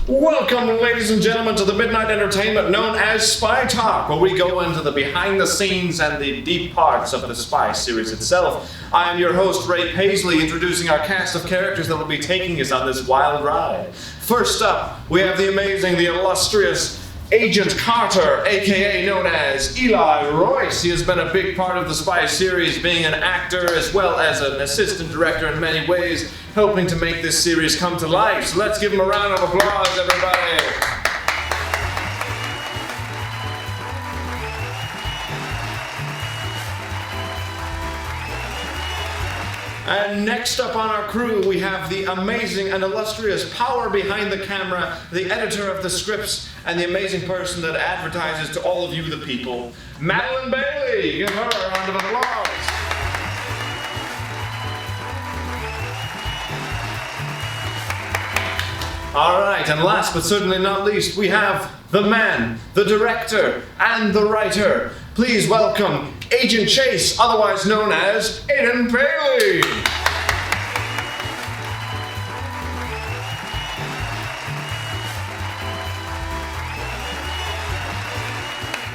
Welcome, ladies and gentlemen, to the midnight entertainment known as Spy Talk, where we go into the behind the scenes and the deep parts of the Spy series itself. I am your host, Ray Paisley, introducing our cast of characters that will be taking us on this wild ride. First up, we have the amazing, the illustrious Agent Carter, aka known as Eli Royce. He has been a big part of the Spy series, being an actor as well as an assistant director in many ways, helping to make this series come to life. So let's give him a round of applause, everybody. And next up on our crew, we have the amazing and illustrious power behind the camera, the editor of the scripts, and the amazing person that advertises to all of you, the people, Madelyn Bailey. Give her a round of applause. All right, and last but certainly not least, we have the man, the director, and the writer. Please welcome Agent Chase, otherwise known as Aiden Bailey.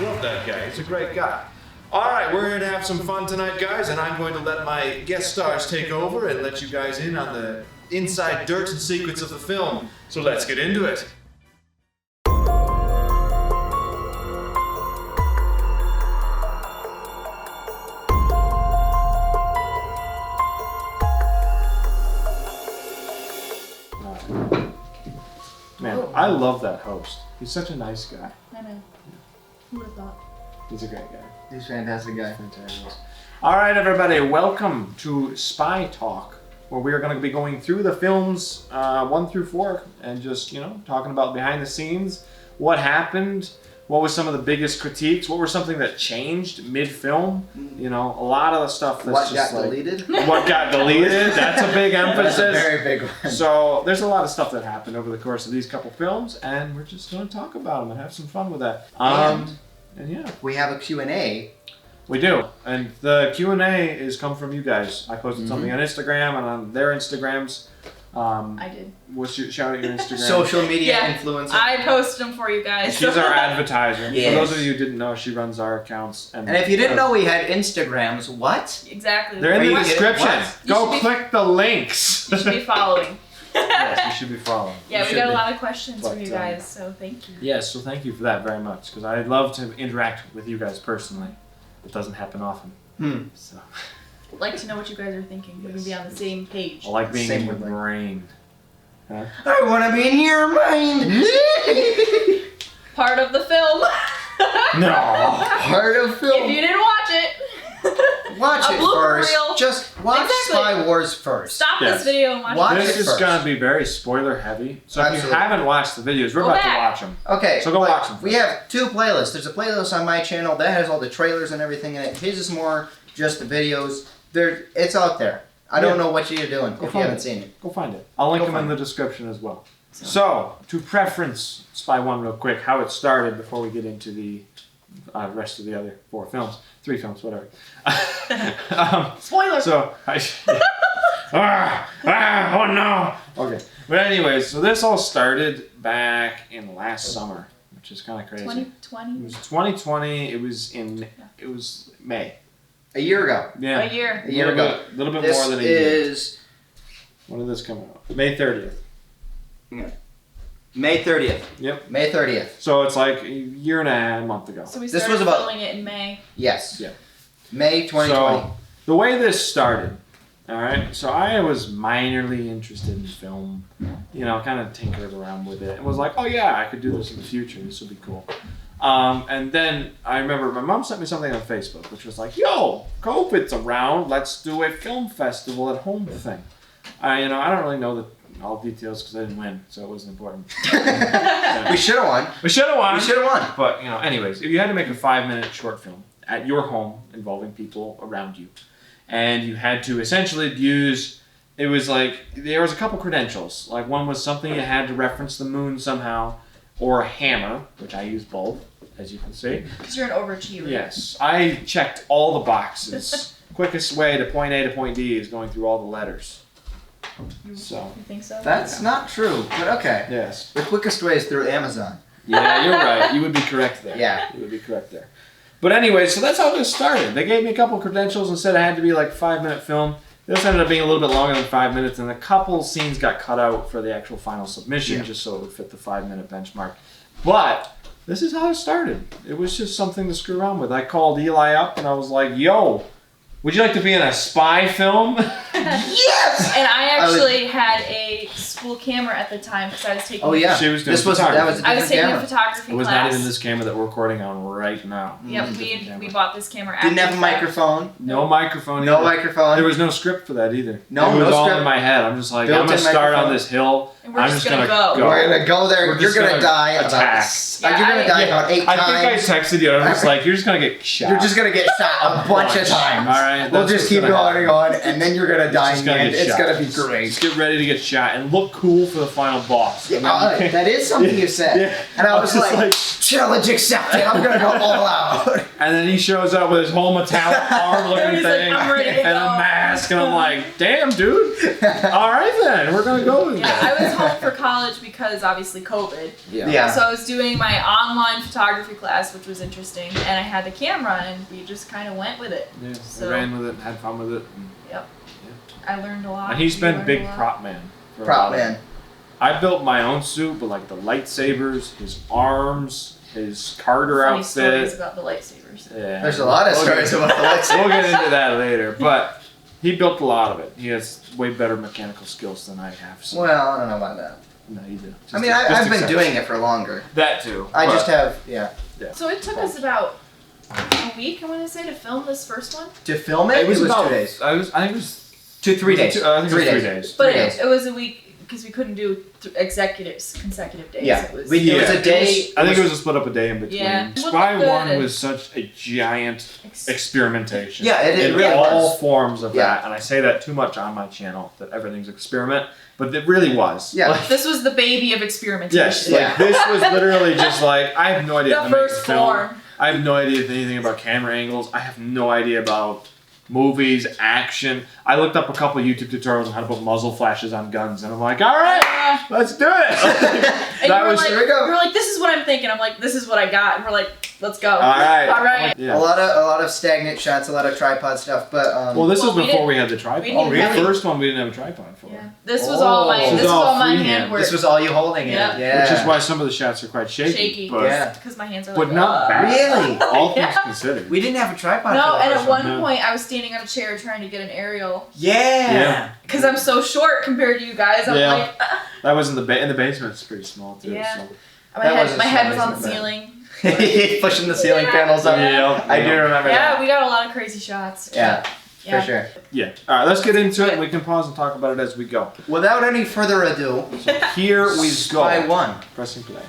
Love that guy. He's a great guy. All right, we're here to have some fun tonight, guys, and I'm going to let my guest stars take over and let you guys in on the inside dirt and secrets of the film. So let's get into it. Man, I love that host. He's such a nice guy. I know. Who would have thought? He's a great guy. He's a fantastic guy. Fantastic. All right, everybody, welcome to Spy Talk, where we are going to be going through the films 1 through 4 and just, talking about behind the scenes, what happened, what was some of the biggest critiques, what were something that changed mid-film, a lot of the stuff that's What just got deleted? What got deleted, that's a big emphasis. That's a very big one. So there's a lot of stuff that happened over the course of these couple films, and we're just going to talk about them and have some fun with that. And yeah. We have a Q&A. We do, and the Q&A is come from you guys. I posted something on Instagram and on their Instagrams. I did. Shout out your Instagram. Social media influencer. I posted them for you guys. She's our advertiser. Yes. For those of you who didn't know, she runs our accounts. And if you didn't know we had Instagrams, what? Exactly. They're in the description. What? Go click the links. You should be following. Yes, you should be following. Yeah, You we got should a lot of questions But, from you guys, so thank you. Yes, so thank you for that very much, because I'd love to interact with you guys personally. It doesn't happen often. So I'd like to know what you guys are thinking. We can be on the same page. I like being Same in your with me. brain. Huh? I want to be in your mind. Part of the film. No. Part of If film. you didn't watch it. Watch a it blooper first. reel. Just watch Exactly. Spy Wars first. Stop Yes. this video and watch This it. is first. going to be very spoiler heavy. So if you Absolutely. haven't watched the videos, we're Go about to back. watch them. Okay, So go but watch them We first. have 2 playlists. There's a playlist on my channel that has all the trailers and everything in it. His is more just the videos. It's out there. I don't know what you're doing if you find haven't it. seen it. Go find it. I'll link Go them in find the description as well. So, to preference Spy 1 real quick, how it started before we get into the rest of the other 4 films. 3 films, whatever. Spoiler. So, oh no! Okay. But anyways, so this all started back in last summer, which is kind of crazy. 2020. It was 2020. It was May. A year ago. Yeah. A year. A year ago. A little bit This more than a year. is When did this come out? May 30th. May 30th. Yep. May 30th. So it's like a year and a month ago. So we This started was about- filming it in May. Yes. Yeah. May 2020. So the way this started, all right. So I was minorly interested in film, kind of tinkered around with it, and was like, oh yeah, I could do this in the future. This would be cool. And then I remember my mom sent me something on Facebook, which was like, yo, COVID's around. Let's do a film festival at home thing. I don't really know all details because I didn't win, so it wasn't important. We should have won. We should have won. We should have won. But, anyways, if you had to make a 5-minute short film at your home involving people around you, and you had to essentially use, it was like, there was a couple credentials. Like, one was something you had to reference the moon somehow, or a hammer, which I use both, as you can see. Because you're an overachiever. Yes, I checked all the boxes. Quickest way to point A to point D is going through all the letters. So. You think so? That's not true, but okay. Yes. The quickest way is through Amazon. Yeah, you're right. You would be correct there. Yeah. You would be correct there. But anyway, so that's how this started. They gave me a couple credentials and said it had to be like a 5-minute film. This ended up being a little bit longer than 5 minutes, and a couple scenes got cut out for the actual final submission, just so it would fit the 5-minute benchmark. But this is how it started. It was just something to screw around with. I called Eli up and I was like, "Yo, would you like to be in a spy film?" Yes! And I actually had a school camera at the time because I was taking. Oh yeah. She was doing That was a photography. different I was taking camera. a photography It was class. not even this camera that we're recording on right now. Yep, we bought this camera. Didn't have after a the fact. microphone. No microphone. No either. microphone. There was no script for that either. No, it was no all script. in my head. I'm just like, Built-in I'm gonna start microphone. on this hill. And we're I'm just just gonna gonna go. We're gonna go there. We're You're just gonna gonna die attack. like you're gonna die about 8 times. I think I texted you. I'm just like, you're just gonna get shot. You're just gonna get shot a bunch of times. All right, We'll that's just what's keep gonna going and happen. going, and then you're gonna die Just in the gonna end. get It's shot. gonna be great. Just get ready to get shot and look cool for the final boss. And then- That is something you said. Yeah. And I was just like, challenge accepted. I'm gonna go all out. And then he shows up with his whole metallic arm-looking He's like, thing "I'm ready to and a go." mask, and I'm like, "Damn, dude! All right then, we're gonna go with Yeah, that." I was home for college because obviously COVID. Yeah. So I was doing my online photography class, which was interesting, and I had the camera, and we just kind of went with it. Yeah, So- I ran with it, had fun with it. Yep. I learned a lot. And he's We been learned big a lot. prop man. for a Prop lot of- man. I built my own suit, but like the lightsabers, his arms, his Carter Funny stories outfit. about the lightsabers. Yeah. There's a lot of We'll stories get- about the lightsabers. We'll get into that later, but he built a lot of it. He has way better mechanical skills than I have. So. Well, I don't know about that. No, you do. I mean, I've been doing it for longer. that too. I but- just have, yeah. So it took us about a week, I want to say, to film this first one. To film it, It was about 2 days. I think it was 3 days. I think it was 3 days. But 3 days. it was a week because we couldn't do consecutive days. Yeah. It was, It was a day. I think it was a split up a day in between. Yeah. Spy Looked 1 good. was such a giant experimentation. Yeah, it in really all was. forms of Yeah. that. And I say that too much on my channel, that everything's experiment, but it really was. Yeah. Like, This was the baby of experimentation. yes, Yeah. like this was literally just like, I have no idea The how to make a first film. form. I have no idea anything about camera angles. I have no idea about movies, action. I looked up a couple YouTube tutorials on how to put muzzle flashes on guns, and I'm like, all right, let's do it. And That you were was like, here we go. you were like, this is what I'm thinking. I'm like, this is what I got. And we're like, let's go. all right. All right. Yeah. A lot of stagnant shots, a lot of tripod stuff, but Well, this Well, was we before didn't- we had the tripod. we didn't The have it. first one we didn't have a tripod for. Yeah. This was all my. This This was was all all my freehand. handwork. this was all you holding it. Yeah. Yeah. Which is why some of the shots are quite shaky. Shaky. But, Yeah. Because my hands are but like. not bad. Really? All things Yeah. considered. We didn't have a tripod. No, for the and first at one no. point I was standing on a chair trying to get an aerial Yeah. because I'm so short compared to you guys. I'm Yeah. like, That was in the basement. It's pretty small too. Yeah. So. That my head was wasn't on the so bad. ceiling. Pushing the ceiling Yeah. panels up. Yeah. I do remember Yeah, that. we got a lot of crazy shots. Yeah, Yeah. for sure. Yeah. All right. Let's get into it. We can pause and talk about it as we go. Without any further ado, Here we Spy go. 1. Pressing play.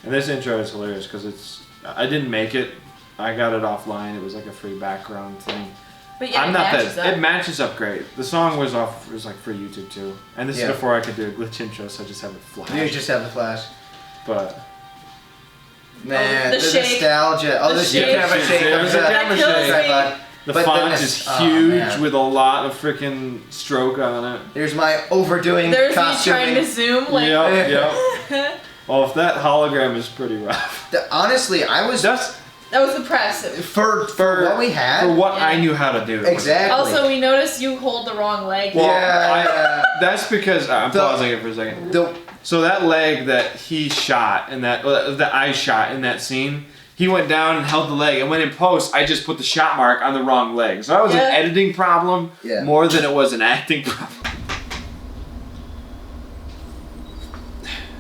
And this intro is hilarious because I didn't make it. I got it offline. It was like a free background thing. But yeah, I'm it not matches that. up. It matches up great. The song was like for YouTube too. And this Yeah. is before I could do a glitch intro, so I just have it flash. You just have the flash. But Man, the the shake. nostalgia. Oh, The the shake. shake. Camera shake. There was a of the camera kills shake. me. tripod. the But font then is oh, huge man. with a lot of freaking stroke on it. There's my overdoing There's me costuming. trying to zoom like. Yep. Oh, if that hologram is pretty rough. Honestly, I was That's That was impressive. for what we had. for what Yeah. I knew how to do. Exactly. Also, we noticed you hold the wrong leg. Well, Yeah. That's because I'm The- pausing it for a second. The So that leg that he shot in that I shot in that scene, he went down and held the leg, and when in post, I just put the shot mark on the wrong leg. So that was Yeah. an editing problem Yeah. more than it was an acting problem.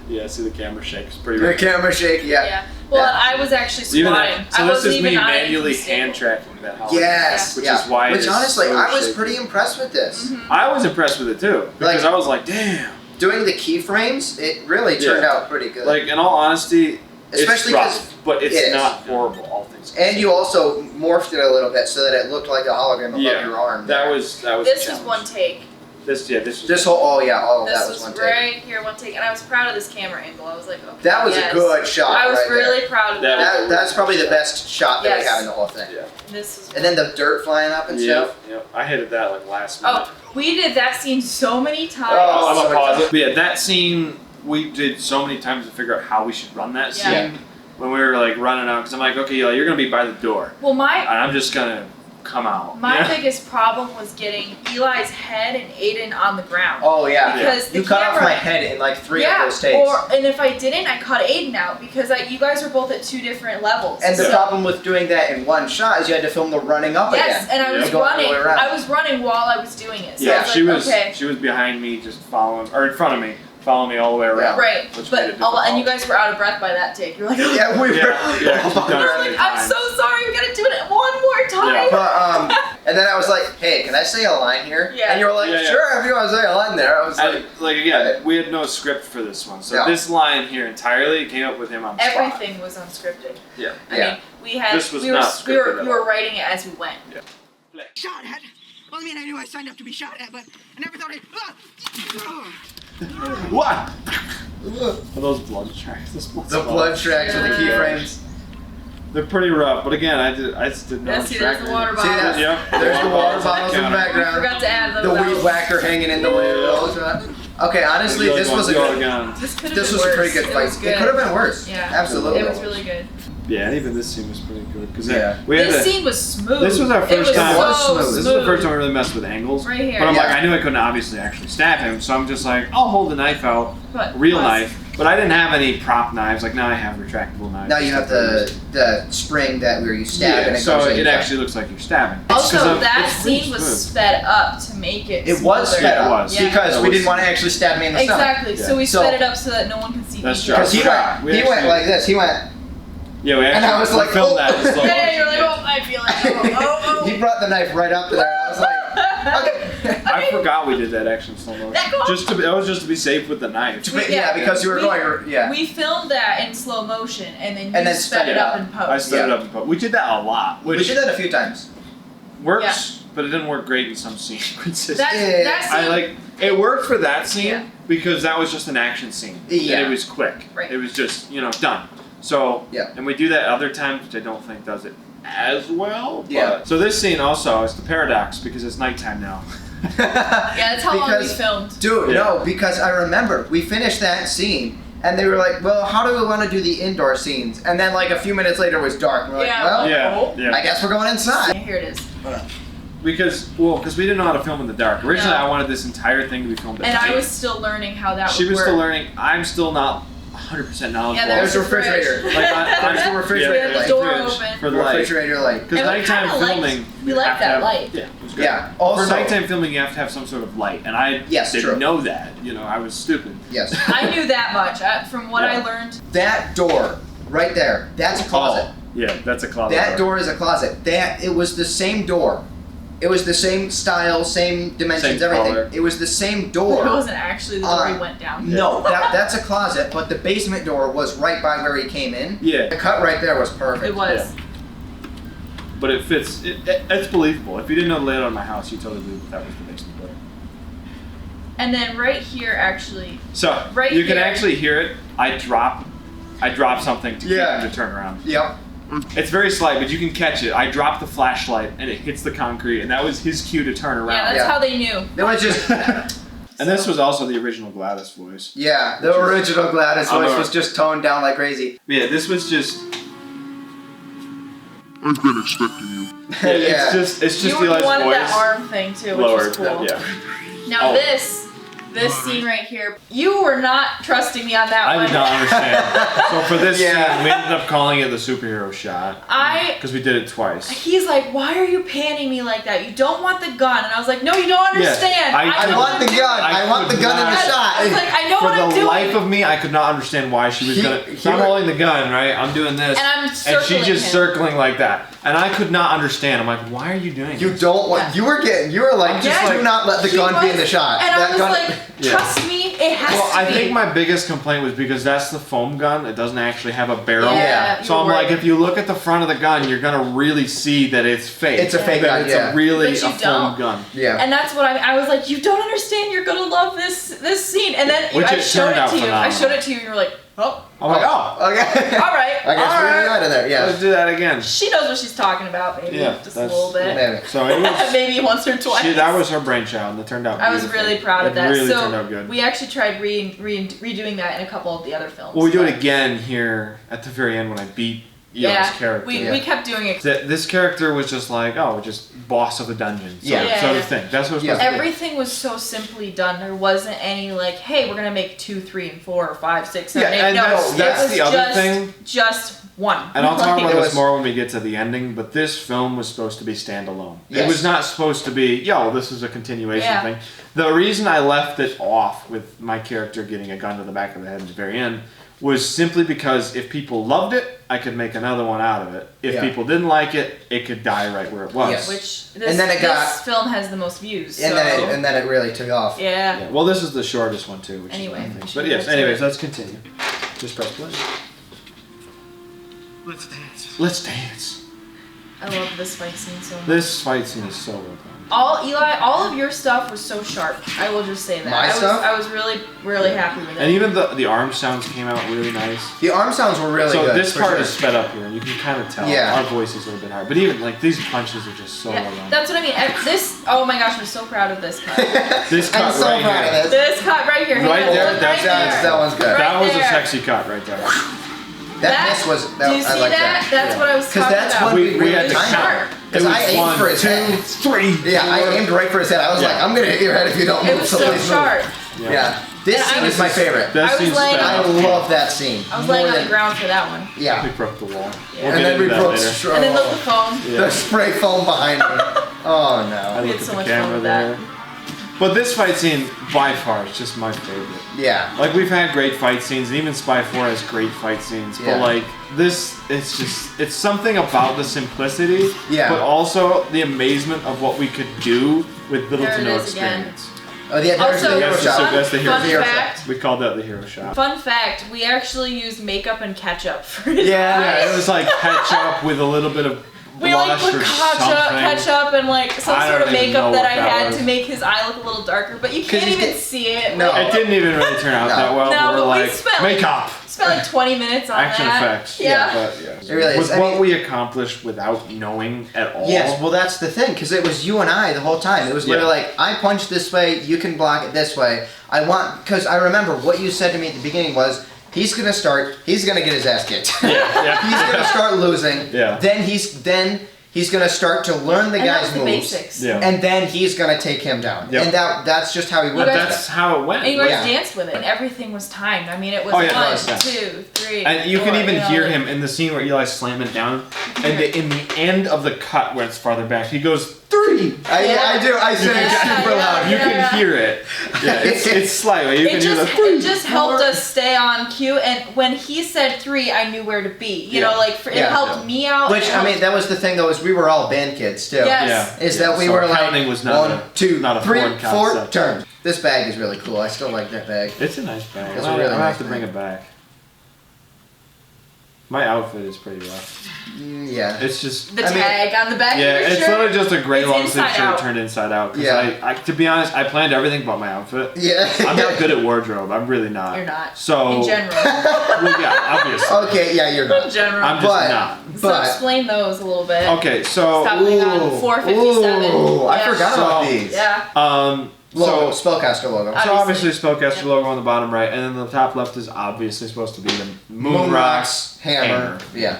Yeah, see the camera shake. It's pretty. the rough. camera shake. Yeah. Yeah. Well, Yeah. I was actually Even squatting. that, so I this wasn't is me even on it manually stable. hand tracking that hologram. Yes. Which yeah. is why. it Which is honestly, so I was shaky. pretty impressed with this. Mm-hmm. I was impressed with it too because Like- I was like, damn. Doing the keyframes, it really turned Yeah. out pretty good. Like in all honesty, Especially it's 'cause rough, but it's it is. not horrible. All things. and you also morphed it a little bit so that it looked like a hologram above Yeah. your arm. That there. was. This a is challenge. one take. This whole, all of that was one take. Right here, one take, and I was proud of this camera angle. I was like, okay. That was a good shot. I was right really there. proud of that. That's probably the best shot that we have in the whole thing. Yeah. This was. And then the dirt flying up and stuff. Yep. I hated that like last minute. Oh, we did that scene so many times. Oh, I'm gonna pause it. But yeah, that scene we did so many times to figure out how we should run that scene. Yeah. When we were like running out, because I'm like, okay, you're gonna be by the door, Well, and I'm just gonna come out. my biggest problem was getting Eli's head and Aiden on the ground. Oh yeah. Because You the cut camera, off my head in like 3 of those takes. and if I didn't, I cut Aiden out because you guys were both at 2 different levels. And the problem with doing that in one shot is you had to film the running up again. Yes, and I was Going all the running. way around. I was running while I was doing it. So Yeah, I was she like, was okay. she was behind me, just following, or in front of me, following me all the way around. Right, which but made it and you difficult. guys were out of breath by that take. You're like, Yeah, we were. Yeah, she's done I it was many like, I'm times. so sorry. We gotta do it one more time. Yeah. But and then I was like, hey, can I say a line here? Yeah. And you were like, Yeah. sure, if you want to say a line there. I was like, Again, we had no script for this one, so Yeah. this line here entirely came up with him on the spot. Everything was unscripted. Yeah. I mean, we had This was we were not we were scripted at we were all. writing it as we went. Shot at? Well, I mean, I knew I signed up to be shot at, but I never thought What? Are those blood tracks? the blood tracks with the keyframes. They're pretty rough, but again, I just didn't know. Yes, see, there's the water See bottle. that? Yeah. There's the water bottles in the We background. forgot to add The those. weed whacker hanging in the window. Okay, honestly, this was a good. This could have This been was worse. a pretty good It fight. was good. It could have been worse. Yeah, Absolutely. It was really good. Yeah, and even this scene was pretty good because Yeah. we had This to, scene was smooth. This was our It first was time. It was so smooth. This is the first time I really messed with angles. Right here. But I'm like, Yeah. I knew I couldn't obviously actually stab him, so I'm just like, I'll hold the knife out, But real plus- knife. But I didn't have any prop knives. Like now I have retractable knives. Now you have the spring that where you stab and it so goes in. it actually looks like you're stabbing. Also, 'Cause that it's pretty scene was smooth. sped up to make it. It was smoother. sped Yeah, it up was. Yeah. because That we was- didn't want to actually stab me in the stomach. Exactly. Yeah. So we So- sped it up so that no one can see That's me. true. Because he We went actually- like this. He went. Yeah, we actually And I was like, filmed oh. that in slow Yeah, you're motion. like, oh, I feel it. Oh, He brought the knife right up to there. I was like, okay. I forgot we did that actually in slow motion. That goes- That was just to be safe with the knife. Yeah, because you were going. Yeah. We filmed that in slow motion and then you And then sped it up in post. I sped it Yeah. up in post. We did that a lot, We which did that a few times. works, but it didn't work great in some sequences. That scene, I like it worked for that scene Yeah. because that was just an action scene. Yeah. And it was quick. Right. It was just, done. So Yeah. and we do that other times, which I don't think does it as well. Yeah. But, so this scene also is the paradox because it's nighttime now. yeah, that's how long we Because- filmed. Dude, Yeah. no, because I remember we finished that scene and they were like, well, how do we want to do the indoor scenes? And then like a few minutes later it was dark. We're like, Yeah. well, Yeah. I guess we're going Yeah, inside. here it is. Because we didn't know how to film in the dark. Originally, No. I wanted this entire thing to be filmed at And night. I was still learning how that She would was work. still learning. I'm still not 100% knowledgeable. Yeah, There's there's a the fridge. refrigerator. There's the refrigerator Yeah, the light. door fridge open. for the light. Refrigerator light. Because And we nighttime kinda liked- filming, we you liked have to that have- light. Yeah, it was good. Yeah. Also, For nighttime filming, you have to have some sort of light, and I Yes, didn't true. know that. I was stupid. yes. I knew that much. From what I Yeah. learned. That door right there, that's a closet. Oh, yeah, that's a closet. That door is a closet. It was the same door. It was the same style, same dimensions, Same everything. color. It was the same It door. wasn't actually the door he went down. No, that's a closet, but the basement door was right by where he came in. Yeah, The cut right there was perfect. It was. but it fits. It's believable. If you didn't know the layout of my house, you totally believe that was the basement door. And then right here, actually, So Right you can here. actually hear it. I drop something to get Yeah. him to turn around. Yep. It's very slight, but you can catch it. I drop the flashlight and it hits the concrete, and that was his cue to turn yeah, around. that's Yeah. how they knew. It was just, And this was also the original Gladys voice. yeah, the original Gladys I'm voice a- was just toned down like crazy. Yeah, this was just. I've been expecting you. Yeah. It's just You Eli's wanted voice. that arm thing too, which Lowered. was cool. Yeah. Now Oh. this scene right here, you were not trusting me on that I one. did not understand. So for this Yeah. scene, we ended up calling it the superhero shot because we did it twice. He's like, why are you panning me like that? You don't want the gun. And I was like, no, you don't understand. I I know want what the I'm gun. doing. I want the gun in the Yes. shot. I was like, I know For what I'm the doing. life of me, I could not understand why she was gonna. So I'm he- holding the gun, right? I'm doing this, And I'm and circling she's just him. circling like that, and I could not understand. I'm like, why are you doing You this? don't want. You were like, just do like- not let the He gun be in was- the shot. And that I was gun. like, Yeah. trust me, mean, it has Well, to I be. think my biggest complaint was because that's the foam gun. It doesn't actually have a barrel. Yeah, So you I'm were like, right. if you look at the front of the gun, you're gonna really see that it's fake. It's a fake That gun, it's yeah. a really But you a foam don't. gun. Yeah. And that's what I was like, you don't understand. You're gonna love this scene. And then Which I it showed turned it out to you. I phenomenal. showed it to you, and you were like, oh, I'm like, oh, Okay. all right, I guess all we're right. out of there. Yeah. let's do that again. She knows what she's talking about, maybe Yeah, just a that's- little bit. Maybe. So it was. Maybe once or twice. That was her brainchild, and it turned out. I was beautiful. really proud of It that. Really so turned out good. we actually tried redoing that in a couple of the other films. Well, we do but- it again here at the very end when I beat Eli's Yeah, character. we kept doing it. This character was just like, oh, just boss of the dungeon. So, Yeah. so Yeah. to think. That's what it's Yeah. supposed to be. Everything was so simply done. There wasn't any like, hey, we're gonna make 2, 3, and 4, or 5, 6, 7, Yeah, 8. and No, that's it was the other just, thing. Just one. And I'll talk Like, about it this was- more when we get to the ending, but this film was supposed to be standalone. It Yes. was not supposed to be, yo, this is a continuation Yeah. thing. The reason I left it off with my character getting a gun to the back of the head at the very end was simply because if people loved it, I could make another one out of it. If Yeah. people didn't like it, it could die right where it was. Yes. Which this, And then it got- this film has the most views. And so. then it really took off. Yeah. Yeah, well, this is the shortest one too, which Anyway, is we one thing. should But get yes, to anyways, it. let's continue. Just press play. Let's dance. Let's dance. I love this fight scene so much. This fight scene is so well done. All of your stuff was so sharp. I will just say that. My stuff? I was really happy with it. And even the arm sounds came out really nice. The arm sounds were really So good. this for part sure. is sped up here, and you can kind of tell Yeah. our voices are a bit higher. But even like these punches are just so yeah, well done. that's what I mean. This. Oh my gosh, I'm so proud of this cut. This cut I'm so right proud here. of this. This cut right here. Hang Right on, there, look that's- right there. that one's good. Right That was a there. sexy cut right there. That miss was. That, Do you see I like that? That's Yeah. what I was Because talking that's about. when we We had really to timed count. it. Because I aimed 1, for his 2, head. 3. Yeah, I 4. aimed right for his head. I was Yeah. like, I'm gonna hit your head if you don't It move. was So so please move. sharp. Yeah. This And I scene was- is my favorite. That I was seems laying sped I up. love that scene. I was laying More on the than- ground for that one. Yeah. We broke the wall. Yeah. We'll And get then we into that broke later. And then look the phone. Yeah. the spray foam behind me. Oh I no. We look had at so the much camera fun with there. that. But this fight scene, by far, is just my favorite. Yeah. Like, we've had great fight scenes, and even Spy 4 has great fight scenes, Yeah. but like, this, it's something about the simplicity, Yeah. but also the amazement of what we could do with little There to it no is again. experience. Oh yeah. There's Also, the hero That's shot. that's the hero fun shot. fact. We called that the hero shot. Fun fact: we actually used makeup and ketchup for his Yeah. eyes. Yeah, it was like ketchup with a little bit of We like blush put or ketchup something. and like some I sort don't of even know makeup that what I that had was. to make his eye look a little darker, but you can't he's even get- see it. No. Like, It didn't even really turn out No. that well. No, but but we're we like, spent makeup, spent like 20 minutes on action that. effects. Yeah. But yeah. It really With is. I what mean- we accomplished without knowing at all. Yes, well that's the thing, because it was you and I the whole time. It was literally Yeah. like, I punch this way, you can block it this way. Because I remember what you said to me at the beginning was, he's gonna get his ass kicked. Yeah. He's gonna start losing. Yeah. Then he's gonna start to learn the And that guy's was the moves. basics. Yeah. And then he's gonna take him down. Yep. And that's just how he You works. guys- That's how it went. And you guys Yeah. danced with it, and everything was timed. I mean, it was Oh, yeah, it 1, was, yeah. 2, 3. And you can 4, even know, hear like- him in the scene where Eli's slamming it down. And hear it. in the end of the cut where it's farther back, he goes, 3! I do. I said it Yeah, super yeah. loud. You can hear it. Yeah, it's slightly. You can hear the 3. It just helped us stay on cue, and when he said 3, I knew where to be. You Yeah. know, like it Yeah. helped me out. Which, it I mean, helped- that was the thing though, is we were all band kids too. Yes. Yeah. Is that we So were like, counting was not 1, a- 2, not a 3, foreign 4, concept. turn. This bag is really cool. I still like that bag. It's a nice bag. It's a I'll really I'll nice have to bring bag. it back. My outfit is pretty rough. Yeah. It's just. the I mean- tag on the back Yeah, of your it's shirt. literally just a gray It's long sleeve inside shirt out. turned inside out. 'Cause Yeah. I, to be honest, I planned everything but my outfit. Yeah. I'm not good at wardrobe. I'm really not. You're not. So. In general. Well, yeah, obviously. Okay, yeah, you're In not. general. I'm just But- not. so But explain those a little bit. Okay, so. Stop putting on Ooh, 457. ooh, I Yeah. forgot about So- these. Yeah. Logo, So. Spellcaster logo. So obviously Spellcaster Yep. logo on the bottom right, and then the top left is obviously supposed to be the Moon Rocks, Rocks hammer. Yeah.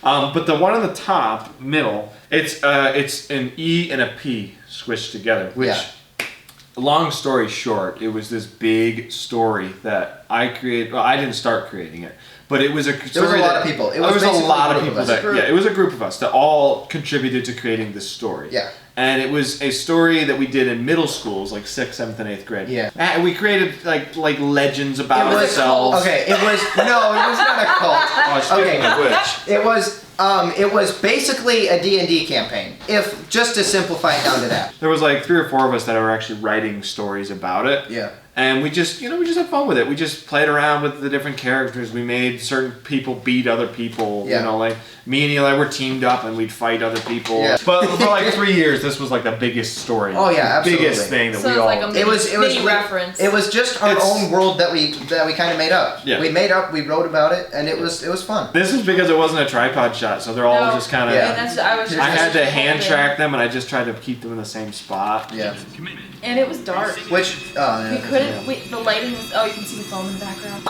But the one on the top middle, it's an E and a P squished together. Which, Yeah. long story short, it was this big story that I created. Well, I didn't start creating it, but it was a story. There was a lot that- of people. It There was was a basically lot a of group people of us. that. Yeah, it was a group of us that all contributed to creating this story. Yeah. And it was a story that we did in middle schools, like 6th, 7th, and 8th grade. Yeah. And we created like legends about It was ourselves. Okay, it was no, it was not a cult. Oh, speaking of which, It was basically a D&D campaign. If just to simplify it down to that. there was like 3 or 4 of us that were actually writing stories about it. Yeah. And we just had fun with it. We just played around with the different characters. We made certain people beat other people. Yeah. You know, like me and Eli were teamed up and we'd fight other people. Yeah. But for like 3 years, this was like the biggest story. Oh, yeah, the biggest absolutely. thing that So we it's all like a did. mini reference. It was just our own world that we kind of made up. Yeah. We made up. We wrote about it, and it was fun. This is because it wasn't a tripod shot, so they're all No. just kind of. Yeah. And that's I was. I had to just hand holding. track them, and I just tried to keep them in the same spot. Yeah. And it was dark. Which yeah. We couldn't. The lighting was. Oh, you can see the foam in the background.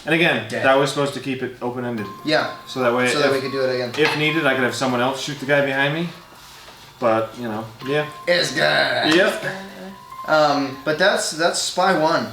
And again, Yeah. that was supposed to keep it open-ended, Yeah. so that way, So that we could do it again. if needed, I could have someone else shoot the guy behind me. But yeah. It's good. Yep. But that's Spy 1.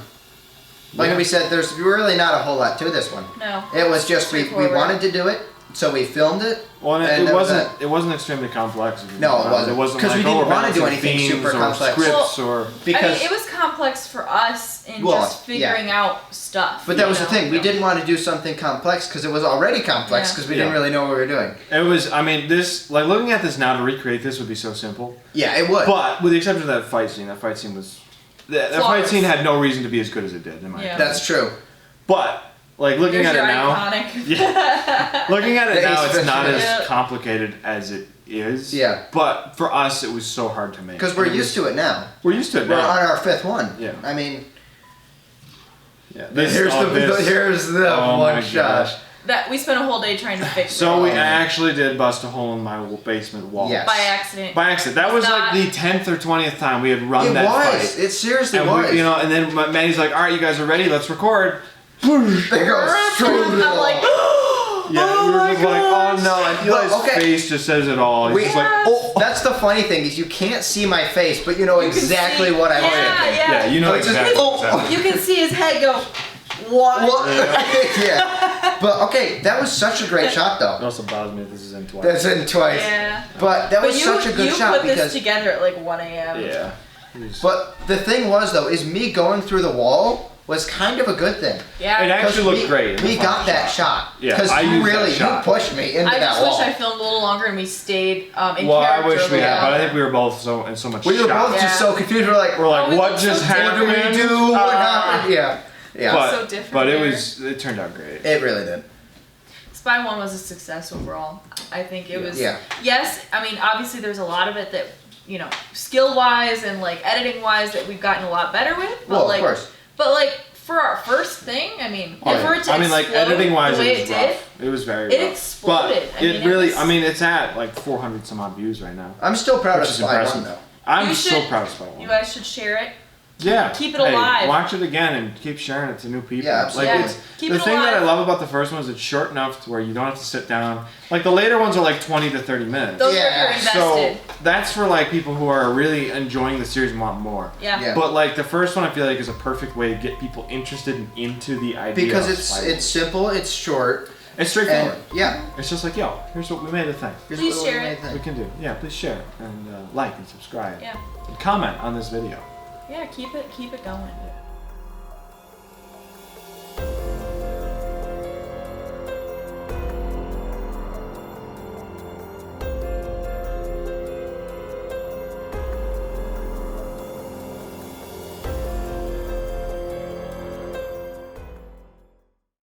Like Yeah. we said, there's really not a whole lot to this one. No. It was just we Straightforward. wanted to do it, so we filmed it. Well, and And it that was wasn't. It wasn't extremely complex. if you No, think it about wasn't. It wasn't 'Cause we like, didn't we're wanna balancing do anything themes super or complex. scripts or. Because I mean, it was complex for us in Well, just figuring out stuff. But that was you the know? thing. We didn't want to do something complex because it was already complex Yeah. because we didn't Yeah. really know what we were doing. It was. I mean, this like looking at this now to recreate this would be so simple. Yeah, it would. But with the exception of that fight scene was. That fight Flawless. scene had no reason to be as good as it did, in my Yeah. opinion. That's true. But like looking There's at it your now. iconic. Yeah. Looking at it The now, Ace it's not Ventura. as Yeah. complicated as it is. Yeah. But for us, it was so hard to make. Because we're used to it now. We're used to it We're now. on our 5th one. Yeah. I mean, Yeah. here's the Oh one my shot. gosh. That we spent a whole day trying to fix. So it I actually did bust a hole in my basement wall. Yes. by accident. By accident. That was Not- like the 10th or 20th time we had run It that was. fight. It seriously And was. we, and then Manny's like, "All right, you guys are ready. Let's record." They go straight to the I'm like, wall. Yeah, we were just like, "Oh no!" And Eli's Well, okay. face just says it all. He's We- just like, "Oh." That's the funny thing is you can't see my face, but you know You can exactly see- what I'm yeah, thinking. yeah. Yeah, you know It's just- exactly. oh. what's happening. You can see his head go. What? What? Yeah. But okay, that was such a great shot It though. also bothers me that this is in twice. That's in twice. Yeah. But that was such a good you shot put this because. together at like 1 a.m. Yeah. But the thing was though, is me going through the wall was kind of a good thing. Yeah. It actually looked we, great. in the We final got that shot. Yeah, Because I you used that really shot. you pushed me into I that just wall. wish I filmed a little longer and we stayed in Well, I character. wish a we little had, but I longer. think we were both in so much we were shock. both Yeah. just so confused. We're like, We're like, Oh, we what look just so happened? what do we do? What happened? Yeah. Yeah. But, So different but there. it turned out great. It really did. Spy 1 was a success overall. I think it was. Yeah. Yes, I mean, obviously there's a lot of it that, skill wise and like editing wise that we've gotten a lot better with. But Well, like, of course. But like for our first thing, I mean, and for it to I mean, like explode editing wise, the way it was it rough. It was very It rough. exploded. But I mean, it it really, was- I mean, it's at like 400 some odd views right now. I'm still proud of Which is Spy impressive. 1 though. I'm You so should- proud of Spy 1. You guys should share it. Yeah. Keep it Hey, alive. watch it again and keep sharing it to new people. Yeah, absolutely. Like Yeah. it's, Keep the it thing that I alive. love about the first one is it's short enough to where you don't have to sit down. Like the later ones are like 20 to 30 minutes. Those Yeah, are if you're So invested. that's for like people who are really enjoying the series and want more. Yeah. Yeah. But like the first one, I feel like is a perfect way to get people interested and into the idea. Because of it's Spy it's simple, it's short, it's straightforward. and yeah. It's just like, yo, here's what we made a thing. here's Please what we share made it. then. We can do. Yeah, please share and like and subscribe. Yeah. And comment on this video. Yeah. Keep it going.